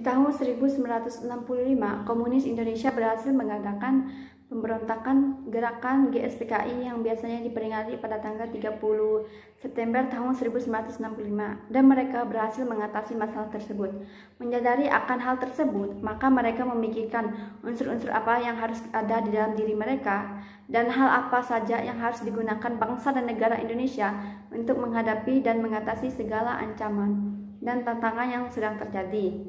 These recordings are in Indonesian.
tahun 1965, komunis Indonesia berhasil mengadakan pemberontakan gerakan GSPKI yang biasanya diperingati pada tanggal 30 September tahun 1965, dan mereka berhasil mengatasi masalah tersebut. Menyadari akan hal tersebut, maka mereka memikirkan unsur-unsur apa yang harus ada di dalam diri mereka dan hal apa saja yang harus digunakan bangsa dan negara Indonesia untuk menghadapi dan mengatasi segala ancaman dan tantangan yang sedang terjadi.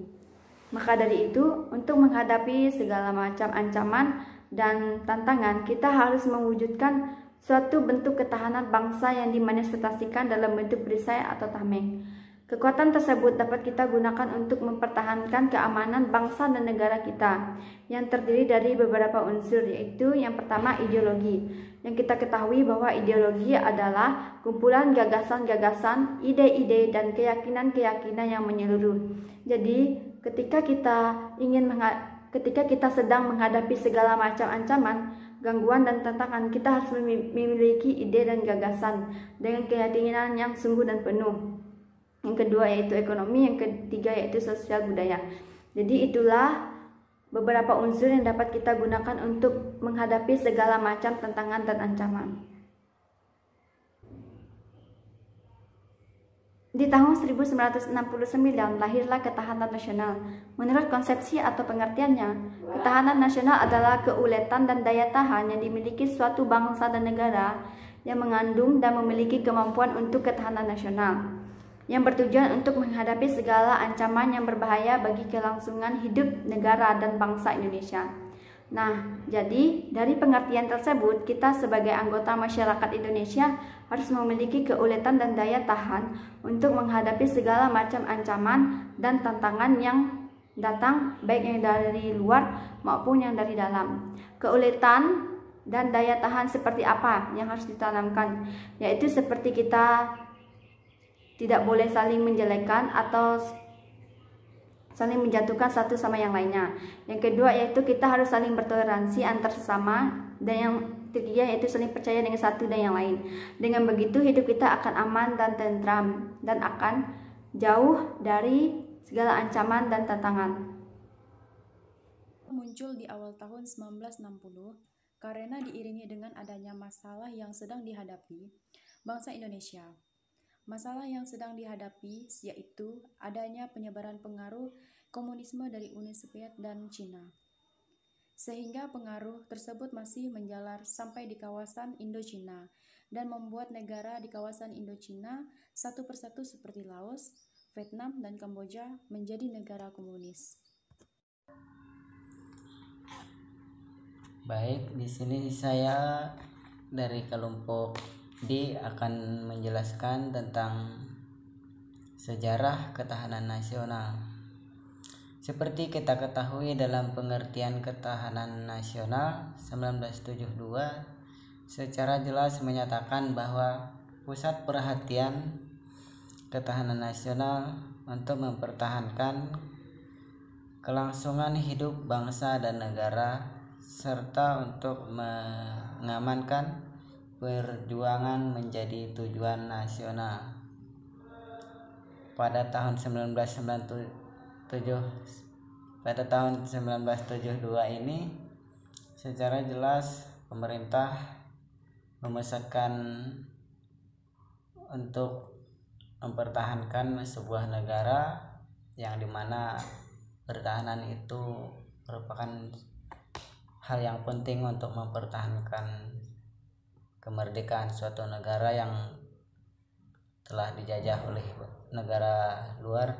Maka dari itu, untuk menghadapi segala macam ancaman dan tantangan, kita harus mewujudkan suatu bentuk ketahanan bangsa yang dimanifestasikan dalam bentuk perisai atau tameng. Kekuatan tersebut dapat kita gunakan untuk mempertahankan keamanan bangsa dan negara kita, yang terdiri dari beberapa unsur, yaitu yang pertama ideologi. Yang kita ketahui bahwa ideologi adalah kumpulan gagasan-gagasan, ide-ide, dan keyakinan-keyakinan yang menyeluruh. Jadi, ketika kita sedang menghadapi segala macam ancaman, gangguan, dan tantangan, kita harus memiliki ide dan gagasan dengan keyakinan yang sungguh dan penuh. Yang kedua yaitu ekonomi, yang ketiga yaitu sosial budaya. Jadi itulah beberapa unsur yang dapat kita gunakan untuk menghadapi segala macam tantangan dan ancaman. Di tahun 1969 lahirlah ketahanan nasional. Menurut konsepsi atau pengertiannya, ketahanan nasional adalah keuletan dan daya tahan yang dimiliki suatu bangsa dan negara yang mengandung dan memiliki kemampuan untuk ketahanan nasional, yang bertujuan untuk menghadapi segala ancaman yang berbahaya bagi kelangsungan hidup negara dan bangsa Indonesia. Nah, jadi dari pengertian tersebut, kita sebagai anggota masyarakat Indonesia harus memiliki keuletan dan daya tahan untuk menghadapi segala macam ancaman dan tantangan yang datang, baik yang dari luar maupun yang dari dalam. Keuletan dan daya tahan seperti apa yang harus ditanamkan? Yaitu seperti kita tidak boleh saling menjelekkan atau saling menjatuhkan satu sama yang lainnya. Yang kedua yaitu kita harus saling bertoleransi antar sesama, dan yang ketiga yaitu saling percaya dengan satu dan yang lain. Dengan begitu hidup kita akan aman dan tentram dan akan jauh dari segala ancaman dan tantangan. Muncul di awal tahun 1960 karena diiringi dengan adanya masalah yang sedang dihadapi bangsa Indonesia. Masalah yang sedang dihadapi yaitu adanya penyebaran pengaruh komunisme dari Uni Soviet dan Cina. Sehingga pengaruh tersebut masih menjalar sampai di kawasan Indochina dan membuat negara di kawasan Indochina satu persatu seperti Laos, Vietnam, dan Kamboja menjadi negara komunis. Baik, di sini saya dari kelompok D akan menjelaskan tentang sejarah ketahanan nasional. Seperti kita ketahui, dalam pengertian ketahanan nasional 1972 secara jelas menyatakan bahwa pusat perhatian ketahanan nasional untuk mempertahankan kelangsungan hidup bangsa dan negara serta untuk mengamankan perjuangan menjadi tujuan nasional. Pada tahun 1972 ini secara jelas pemerintah memesankan untuk mempertahankan sebuah negara yang dimana pertahanan itu merupakan hal yang penting untuk mempertahankan kemerdekaan suatu negara yang telah dijajah oleh negara luar,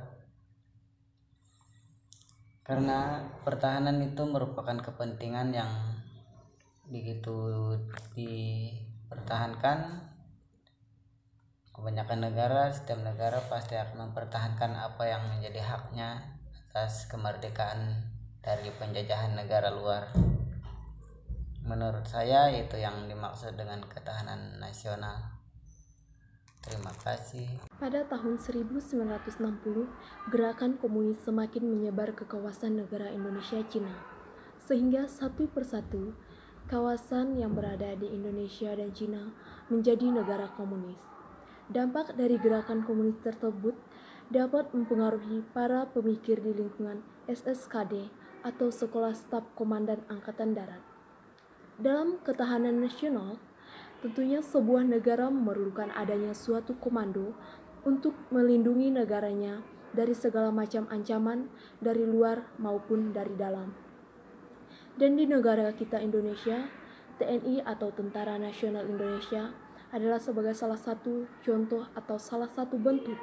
karena pertahanan itu merupakan kepentingan yang begitu dipertahankan. Kebanyakan negara, setiap negara pasti akan mempertahankan apa yang menjadi haknya atas kemerdekaan dari penjajahan negara luar. Menurut saya itu yang dimaksud dengan ketahanan nasional. Terima kasih. Pada tahun 1960, gerakan komunis semakin menyebar ke kawasan negara Indonesia Cina, sehingga satu persatu kawasan yang berada di Indonesia dan Cina menjadi negara komunis. Dampak dari gerakan komunis tersebut dapat mempengaruhi para pemikir di lingkungan SSKD atau Sekolah Staf Komandan Angkatan Darat. Dalam ketahanan nasional, tentunya sebuah negara memerlukan adanya suatu komando untuk melindungi negaranya dari segala macam ancaman dari luar maupun dari dalam. Dan di negara kita Indonesia, TNI atau Tentara Nasional Indonesia adalah sebagai salah satu contoh atau salah satu bentuk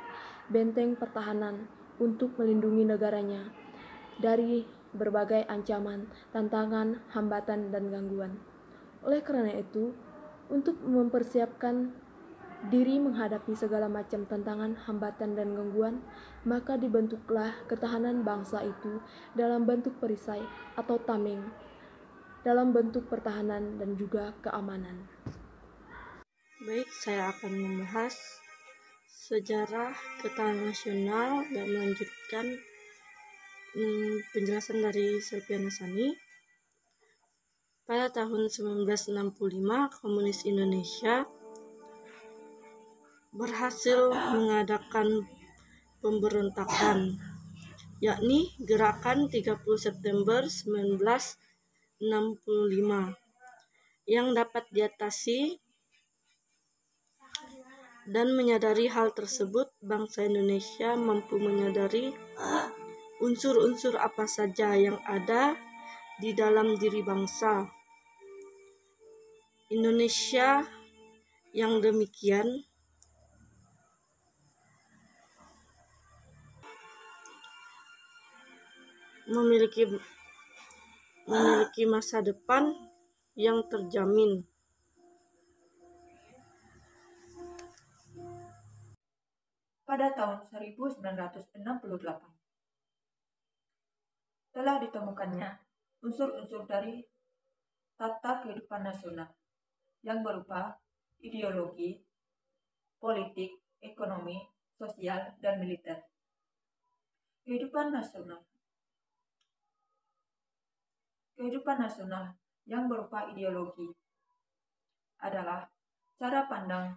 benteng pertahanan untuk melindungi negaranya dari berbagai ancaman, tantangan, hambatan, dan gangguan. Oleh karena itu, untuk mempersiapkan diri menghadapi segala macam tantangan, hambatan, dan gangguan, maka dibentuklah ketahanan bangsa itu dalam bentuk perisai atau tameng, dalam bentuk pertahanan dan juga keamanan. Baik, saya akan membahas sejarah ketahanan nasional dan melanjutkan penjelasan dari Selviana Sani. Pada tahun 1965, Komunis Indonesia berhasil mengadakan pemberontakan, yakni Gerakan 30 September 1965, yang dapat diatasi. Dan menyadari hal tersebut, bangsa Indonesia mampu menyadari unsur-unsur apa saja yang ada di dalam diri bangsa Indonesia yang demikian memiliki masa depan yang terjamin. Pada tahun 1968 telah ditemukannya unsur-unsur dari tata kehidupan nasional yang berupa ideologi, politik, ekonomi, sosial, dan militer. Kehidupan nasional yang berupa ideologi adalah cara pandang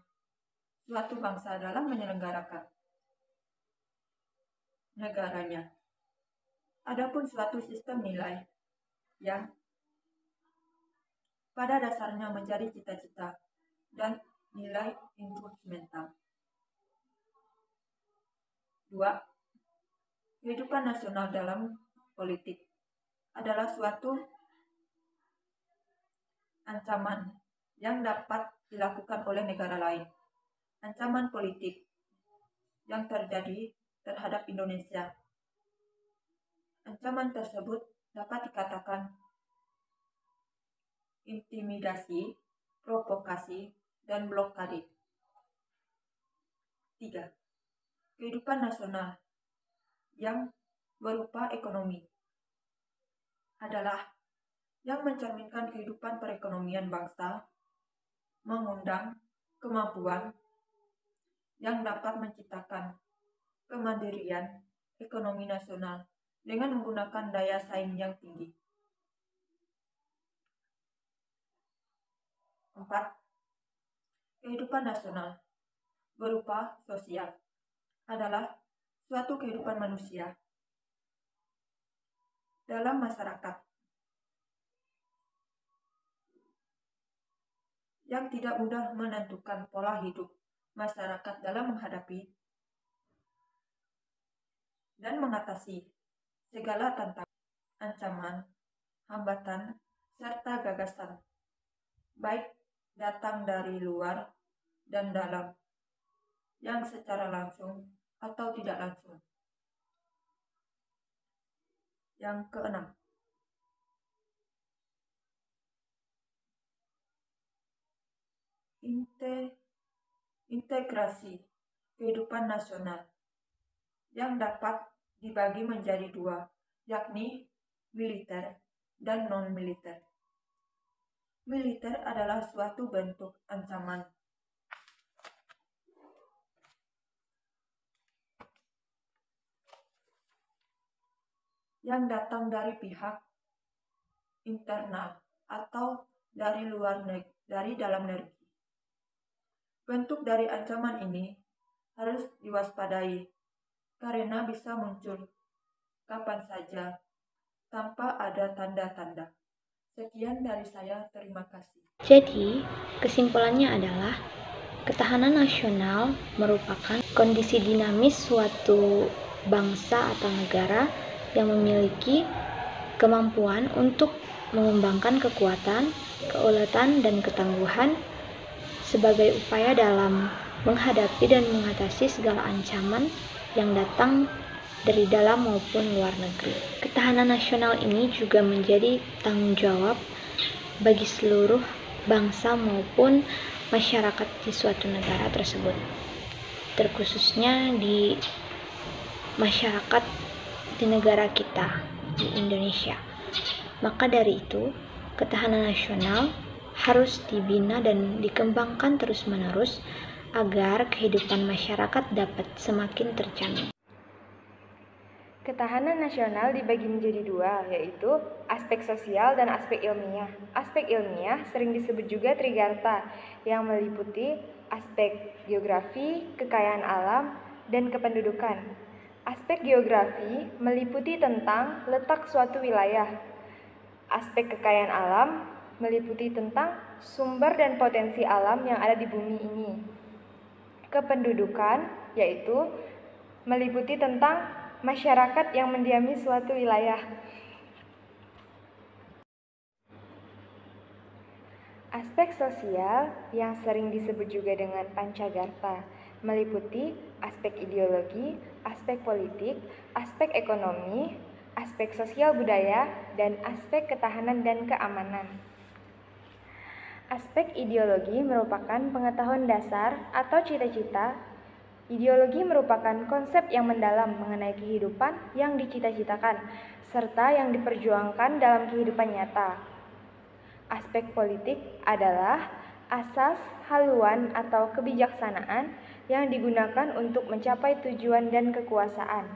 suatu bangsa dalam menyelenggarakan negaranya. Adapun suatu sistem nilai yang pada dasarnya menjadi cita-cita dan nilai instrumental. 2. Kehidupan nasional dalam politik adalah suatu ancaman yang dapat dilakukan oleh negara lain. Ancaman politik yang terjadi terhadap Indonesia. Ancaman tersebut dapat dikatakan intimidasi, provokasi, dan blokade. 3. Kehidupan nasional yang berupa ekonomi adalah yang mencerminkan kehidupan perekonomian bangsa, mengundang kemampuan yang dapat menciptakan kemandirian ekonomi nasional dengan menggunakan daya saing yang tinggi. 4. Kehidupan nasional berupa sosial adalah suatu kehidupan manusia dalam masyarakat yang tidak mudah menentukan pola hidup masyarakat dalam menghadapi dan mengatasi segala tantangan, ancaman, hambatan, serta gagasan, baik datang dari luar dan dalam, yang secara langsung atau tidak langsung. Yang keenam, integrasi kehidupan nasional yang dapat dibagi menjadi dua, yakni militer dan non-militer. Militer adalah suatu bentuk ancaman yang datang dari pihak internal atau dari dalam negeri. Bentuk dari ancaman ini harus diwaspadai karena bisa muncul kapan saja tanpa ada tanda-tanda. Sekian dari saya, terima kasih. Jadi, kesimpulannya adalah ketahanan nasional merupakan kondisi dinamis suatu bangsa atau negara yang memiliki kemampuan untuk mengembangkan kekuatan, keuletan, dan ketangguhan sebagai upaya dalam menghadapi dan mengatasi segala ancaman yang datang dari dalam maupun luar negeri. Ketahanan nasional ini juga menjadi tanggung jawab bagi seluruh bangsa maupun masyarakat di suatu negara tersebut, terkhususnya di masyarakat di negara kita, di Indonesia. Maka dari itu, ketahanan nasional harus dibina dan dikembangkan terus-menerus agar kehidupan masyarakat dapat semakin terjamin. Ketahanan nasional dibagi menjadi dua, yaitu aspek sosial dan aspek ilmiah. Aspek ilmiah sering disebut juga Trigarta, yang meliputi aspek geografi, kekayaan alam, dan kependudukan. Aspek geografi meliputi tentang letak suatu wilayah. Aspek kekayaan alam meliputi tentang sumber dan potensi alam yang ada di bumi ini. Kependudukan yaitu meliputi tentang masyarakat yang mendiami suatu wilayah. Aspek sosial yang sering disebut juga dengan Pancagarta meliputi aspek ideologi, aspek politik, aspek ekonomi, aspek sosial budaya, dan aspek ketahanan dan keamanan. Aspek ideologi merupakan pengetahuan dasar atau cita-cita. Ideologi merupakan konsep yang mendalam mengenai kehidupan yang dicita-citakan, serta yang diperjuangkan dalam kehidupan nyata. Aspek politik adalah asas, haluan, atau kebijaksanaan yang digunakan untuk mencapai tujuan dan kekuasaan.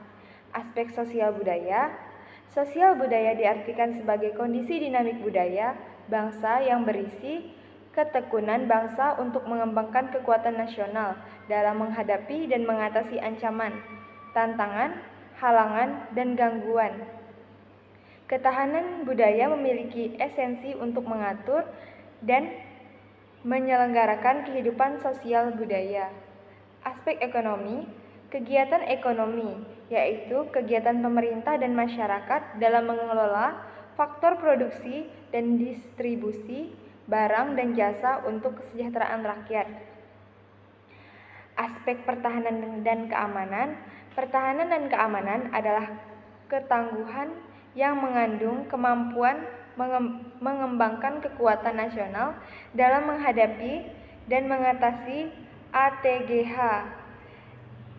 Aspek sosial budaya diartikan sebagai kondisi dinamik budaya bangsa yang berisi ketekunan bangsa untuk mengembangkan kekuatan nasional dalam menghadapi dan mengatasi ancaman, tantangan, halangan, dan gangguan. Ketahanan budaya memiliki esensi untuk mengatur dan menyelenggarakan kehidupan sosial budaya. Aspek ekonomi, kegiatan ekonomi, yaitu kegiatan pemerintah dan masyarakat dalam mengelola faktor produksi dan distribusi barang dan jasa untuk kesejahteraan rakyat. Aspek pertahanan dan keamanan. Pertahanan dan keamanan adalah ketangguhan yang mengandung kemampuan mengembangkan kekuatan nasional dalam menghadapi dan mengatasi ATGH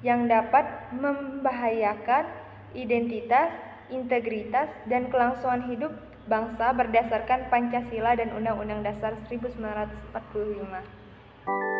yang dapat membahayakan identitas, integritas, dan kelangsungan hidup bangsa berdasarkan Pancasila dan Undang-Undang Dasar 1945.